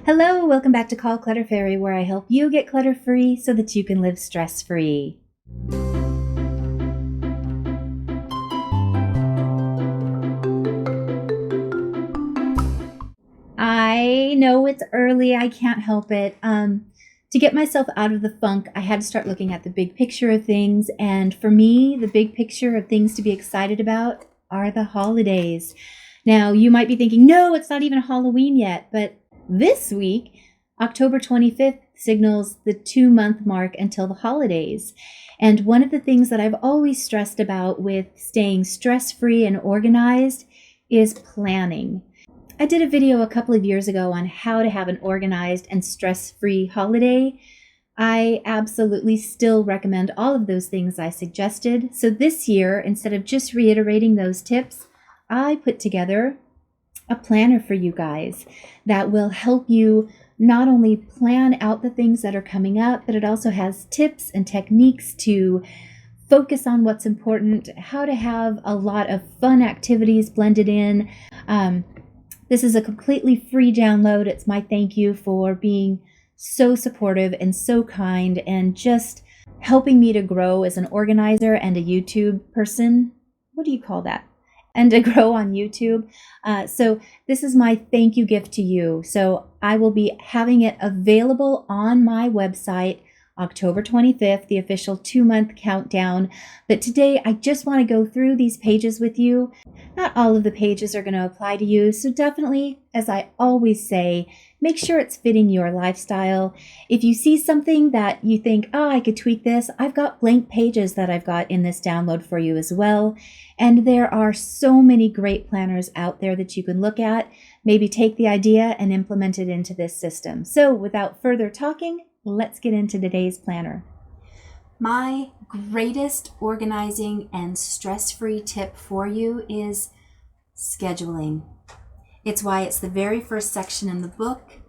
Hello, welcome back to Call Clutter Fairy, where I help you get clutter free so that you can live stress free. I know it's early, I can't help it. To get myself out of the funk, I had to start looking at the big picture of things. And for me, the big picture of things to be excited about are the holidays. Now, you might be thinking, no, it's not even Halloween yet. But this week, October 25th, signals the 2-month mark until the holidays. And one of the things that I've always stressed about with staying stress-free and organized is planning. I did a video a couple of years ago on how to have an organized and stress-free holiday. I absolutely still recommend all of those things I suggested. So this year, instead of just reiterating those tips, I put together a planner for you guys that will help you not only plan out the things that are coming up, but it also has tips and techniques to focus on what's important, how to have a lot of fun activities blended in. This is a completely free download. It's my thank you for being so supportive and so kind and just helping me to grow as an organizer and a YouTube person. What do you call that? And to grow on YouTube. So this is my thank you gift to you. So I will be having it available on my website October 25th, the official 2-month countdown. But today I just want to go through these pages with you. Not all of the pages are going to apply to you, so definitely, as I always say, make sure it's fitting your lifestyle. If you see something that you think, oh, I could tweak this, I've got blank pages that I've got in this download for you as well. And there are so many great planners out there that you can look at. Maybe take the idea and implement it into this system. So without further talking, let's get into today's planner. My greatest organizing and stress-free tip for you is scheduling. It's why it's the very first section in the book.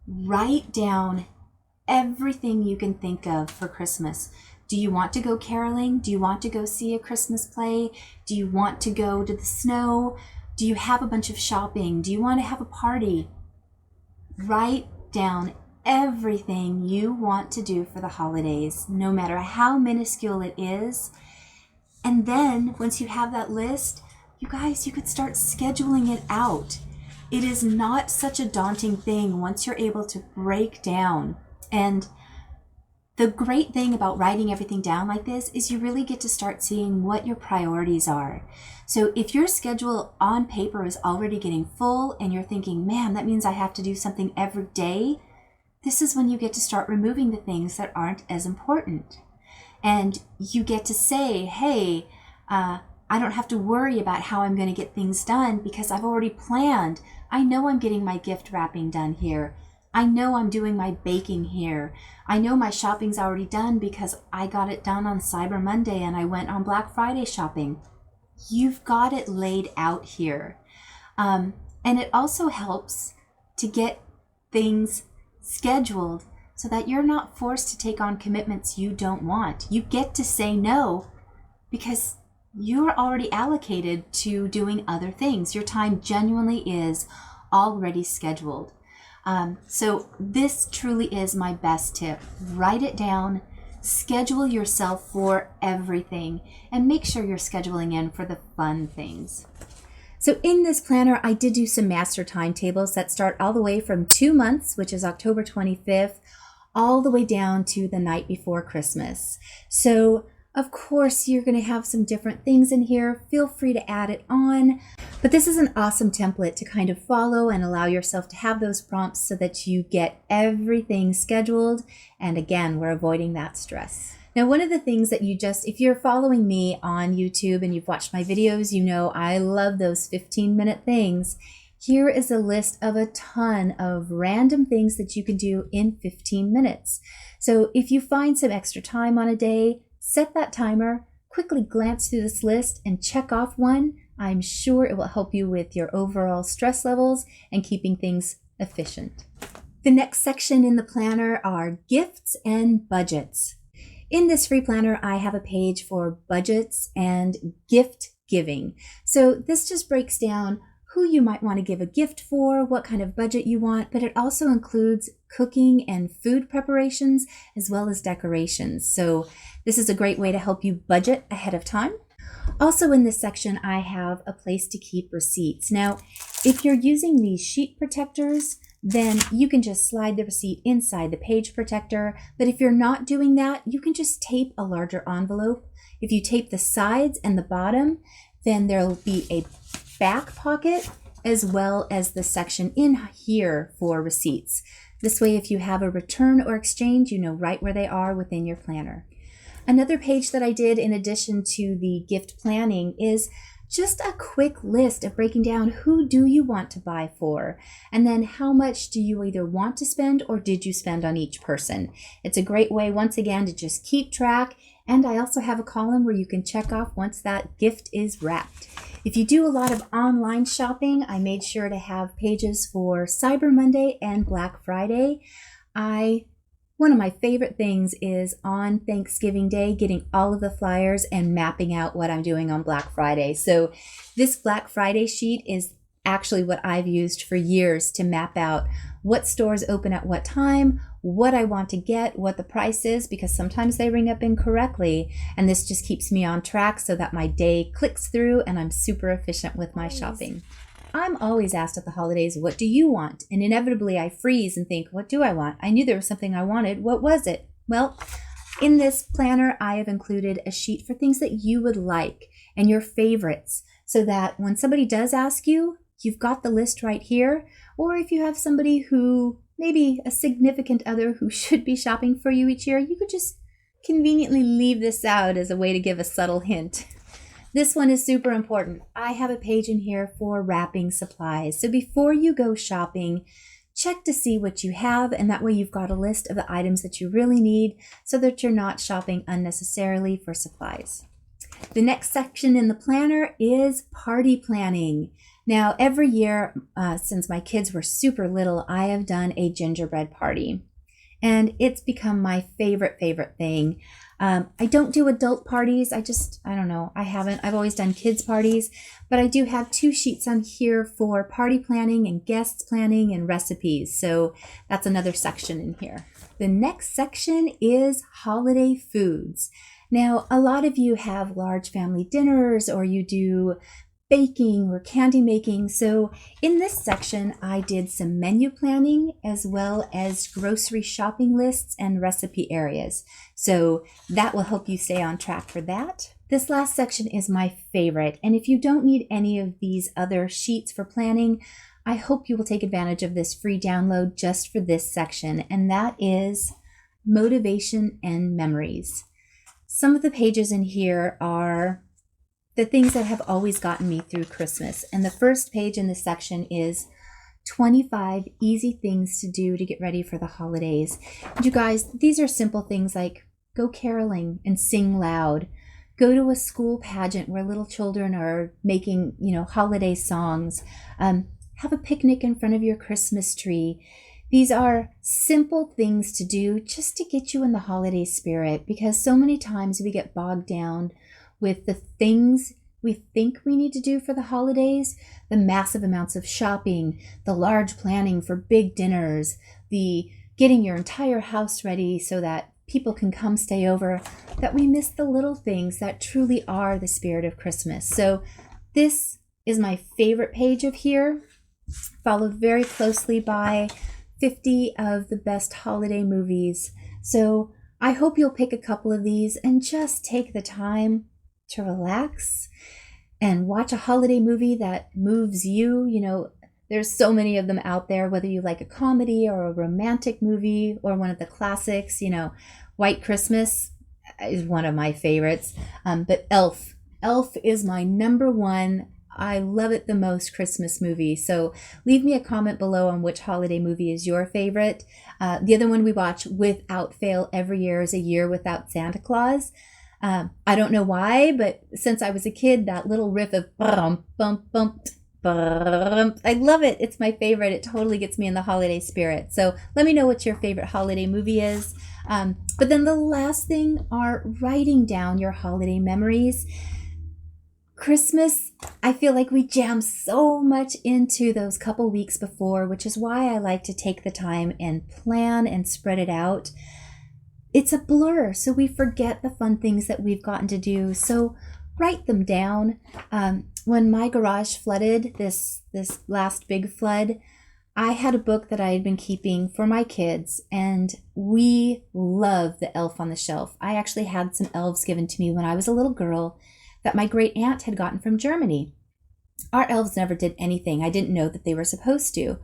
Write down everything you can think of for Christmas. Do you want to go caroling? Do you want to go see a Christmas play? Do you want to go to the snow? Do you have a bunch of shopping? Do you want to have a party? Write down everything you want to do for the holidays, no matter how minuscule it is. And then once you have that list, you guys, you could start scheduling it out. It is not such a daunting thing once you're able to break down. And the great thing about writing everything down like this is you really get to start seeing what your priorities are. So if your schedule on paper is already getting full and you're thinking, man, that means I have to do something every day, this is when you get to start removing the things that aren't as important. And you get to say, hey, I don't have to worry about how I'm going to get things done because I've already planned. I know I'm getting my gift wrapping done here. I know I'm doing my baking here. I know my shopping's already done because I got it done on Cyber Monday and I went on Black Friday shopping. You've got it laid out here. And it also helps to get things scheduled so that you're not forced to take on commitments you don't want. You get to say no because you're already allocated to doing other things. Your time genuinely is already scheduled. So this truly is my best tip. Write it down, schedule yourself for everything, and make sure you're scheduling in for the fun things. So in this planner, I did do some master timetables that start all the way from 2 months, which is October 25th, all the way down to the night before Christmas. So of course, you're going to have some different things in here. Feel free to add it on. But this is an awesome template to kind of follow and allow yourself to have those prompts so that you get everything scheduled. And again, we're avoiding that stress. Now, one of the things that if you're following me on YouTube and you've watched my videos, you know I love those 15-minute things. Here is a list of a ton of random things that you can do in 15 minutes. So if you find some extra time on a day, set that timer, quickly glance through this list and check off one. I'm sure it will help you with your overall stress levels and keeping things efficient. The next section in the planner are gifts and budgets. In this free planner, I have a page for budgets and gift giving. So this just breaks down who you might want to give a gift for, what kind of budget you want, but it also includes cooking and food preparations as well as decorations. So this is a great way to help you budget ahead of time. Also in this section, I have a place to keep receipts. Now, if you're using these sheet protectors, then you can just slide the receipt inside the page protector. But if you're not doing that, you can just tape a larger envelope. If you tape the sides and the bottom, then there'll be a back pocket as well as the section in here for receipts. This way, if you have a return or exchange, you know right where they are within your planner. Another page that I did in addition to the gift planning is just a quick list of breaking down who do you want to buy for, and then how much do you either want to spend or did you spend on each person. It's a great way, once again, to just keep track. And I also have a column where you can check off once that gift is wrapped. If you do a lot of online shopping, I made sure to have pages for Cyber Monday and Black Friday. One of my favorite things is on Thanksgiving Day, getting all of the flyers and mapping out what I'm doing on Black Friday. So this Black Friday sheet is actually what I've used for years to map out what stores open at what time, what I want to get, what the price is, because sometimes they ring up incorrectly. And this just keeps me on track so that my day clicks through and I'm super efficient with my shopping. I'm always asked at the holidays, what do you want? And inevitably I freeze and think, what do I want? I knew there was something I wanted. What was it? Well, in this planner, I have included a sheet for things that you would like and your favorites, so that when somebody does ask you, you've got the list right here. Or if you have somebody who, maybe a significant other who should be shopping for you each year, you could just conveniently leave this out as a way to give a subtle hint. This one is super important. I have a page in here for wrapping supplies. So before you go shopping, check to see what you have, and that way you've got a list of the items that you really need so that you're not shopping unnecessarily for supplies. The next section in the planner is party planning. Now, every year, since my kids were super little, I have done a gingerbread party, and it's become my favorite thing. I don't do adult parties. I don't know. I've always done kids parties, but I do have 2 sheets on here for party planning and guests planning and recipes. So that's another section in here. The next section is holiday foods. Now, a lot of you have large family dinners, or you do baking or candy making. So in this section, I did some menu planning as well as grocery shopping lists and recipe areas. So that will help you stay on track for that. This last section is my favorite. And if you don't need any of these other sheets for planning, I hope you will take advantage of this free download just for this section. And that is motivation and memories. Some of the pages in here are the things that have always gotten me through Christmas. And the first page in this section is 25 easy things to do to get ready for the holidays. And you guys, these are simple things like go caroling and sing loud. Go to a school pageant where little children are making, holiday songs. Have a picnic in front of your Christmas tree. These are simple things to do just to get you in the holiday spirit, because so many times we get bogged down with the things we think we need to do for the holidays, the massive amounts of shopping, the large planning for big dinners, the getting your entire house ready so that people can come stay over, that we miss the little things that truly are the spirit of Christmas. So this is my favorite page of here, followed very closely by 50 of the best holiday movies. So I hope you'll pick a couple of these and just take the time to relax and watch a holiday movie that moves you. There's so many of them out there, whether you like a comedy or a romantic movie or one of the classics. White Christmas is one of my favorites. But Elf is my number one. I love it the most Christmas movie. So leave me a comment below on which holiday movie is your favorite. The other one we watch without fail every year is A Year Without Santa Claus. I don't know why, but since I was a kid, that little riff of bum, bum, bum, bum, I love it. It's my favorite. It totally gets me in the holiday spirit. So let me know what your favorite holiday movie is. But then the last thing are writing down your holiday memories. Christmas, I feel like we jam so much into those couple weeks before, which is why I like to take the time and plan and spread it out. It's a blur, so we forget the fun things that we've gotten to do. So write them down. When my garage flooded, this last big flood, I had a book that I had been keeping for my kids, and we love the Elf on the Shelf. I actually had some elves given to me when I was a little girl that my great aunt had gotten from Germany. Our elves never did anything. I didn't know that they were supposed to.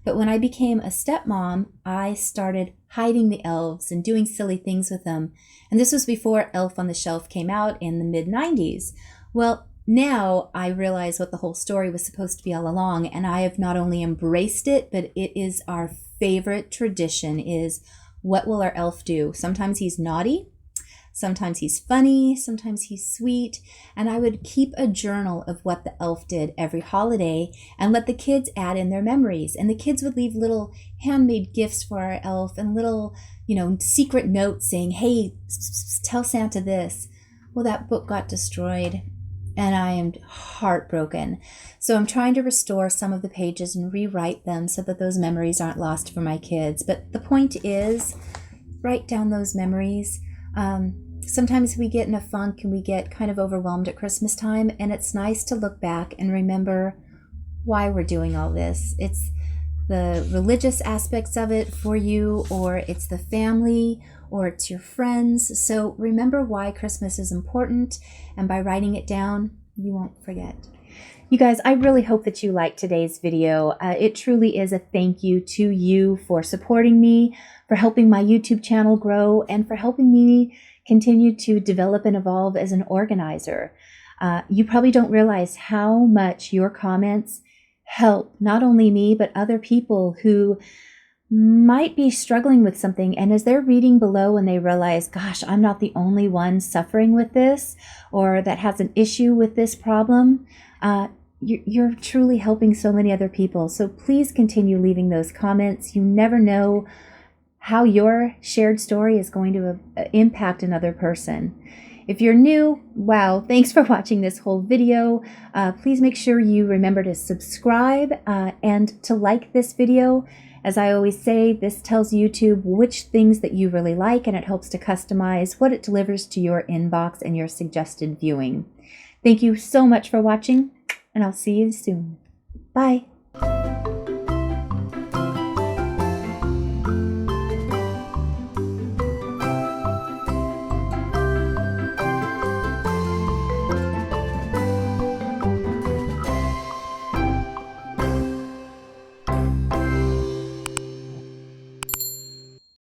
But when I became a stepmom, I started hiding the elves and doing silly things with them. And this was before Elf on the Shelf came out in the mid-90s. Well, now I realize what the whole story was supposed to be all along, and I have not only embraced it, but it is our favorite tradition is, what will our elf do? Sometimes he's naughty, sometimes he's funny, sometimes he's sweet, and I would keep a journal of what the elf did every holiday and let the kids add in their memories. And the kids would leave little handmade gifts for our elf and little, secret notes saying, hey, tell Santa this. Well, that book got destroyed, and I am heartbroken. So I'm trying to restore some of the pages and rewrite them so that those memories aren't lost for my kids. But the point is, write down those memories. Sometimes we get in a funk and we get kind of overwhelmed at Christmas time, and it's nice to look back and remember why we're doing all this. It's the religious aspects of it for you, or it's the family, or it's your friends. So remember why Christmas is important, and by writing it down, you won't forget. You guys, I really hope that you liked today's video. It truly is a thank you to you for supporting me, for helping my YouTube channel grow, and for helping me continue to develop and evolve as an organizer. You probably don't realize how much your comments help not only me, but other people who might be struggling with something. And as they're reading below and they realize, gosh, I'm not the only one suffering with this or that has an issue with this problem, you're truly helping so many other people. So please continue leaving those comments. You never know how your shared story is going to impact another person. If you're new, wow, thanks for watching this whole video. Please make sure you remember to subscribe and to like this video. As I always say, this tells YouTube which things that you really like, and it helps to customize what it delivers to your inbox and your suggested viewing. Thank you so much for watching, and I'll see you soon. Bye.